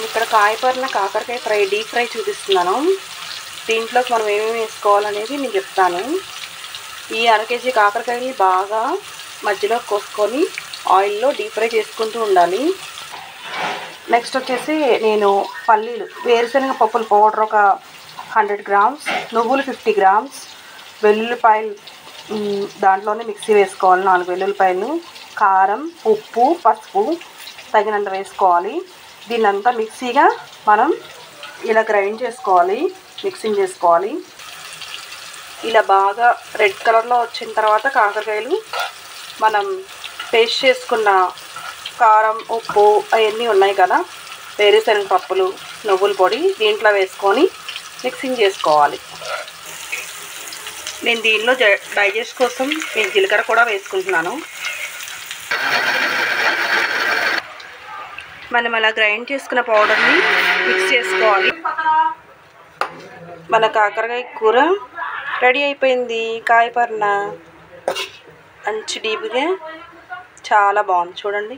ఇక్కడ కాయపరిన కాకరకాయ fry deep fry చూపిస్తున్నాను. దీంట్లోకి మనం ఏమేమి వేసుకోవాలనేది నేను చెప్తాను. ఈ అరకేజీ కాకరకాయని బాగా మధ్యలో కోసుకొని ఆయిల్లో డీప్ ఫ్రై చేసుకుంటూ ఉండాలి. నెక్స్ట్ వచ్చేసి నేను పల్లీలు, వేరుశనగ పప్పుల పౌడర్ ఒక 100 గ్రామ్స్, నువ్వులు 50 గ్రామ్స్, వెల్లుల్లిపాయలు దాంట్లోనే మిక్సీ వేసుకోవాలి. 4 వెల్లుల్లిపాయలు, కారం, ఉప్పు, పసుపు తగినంత వేసుకోవాలి. దీన్నంతా మిక్సీగా మనం ఇలా గ్రైండ్ చేసుకోవాలి, మిక్సింగ్ చేసుకోవాలి. ఇలా బాగా రెడ్ కలర్లో వచ్చిన తర్వాత కాకరకాయలు మనం పేస్ట్ చేసుకున్న కారం, ఉప్పు అవన్నీ ఉన్నాయి కదా, వేరుశనగ పప్పులు, నువ్వుల పొడి దీంట్లో వేసుకొని మిక్సింగ్ చేసుకోవాలి. నేను దీనిలో డైజెస్ట్ కోసం నేను జీలకర్ర కూడా వేసుకుంటున్నాను. మనం అలా గ్రైండ్ చేసుకున్న పౌడర్ని మిక్స్ చేసుకోవాలి. మన కాకరకాయ కూర రెడీ అయిపోయింది. కాయపరిన మంచి డీప్గా చాలా బాగుంది చూడండి.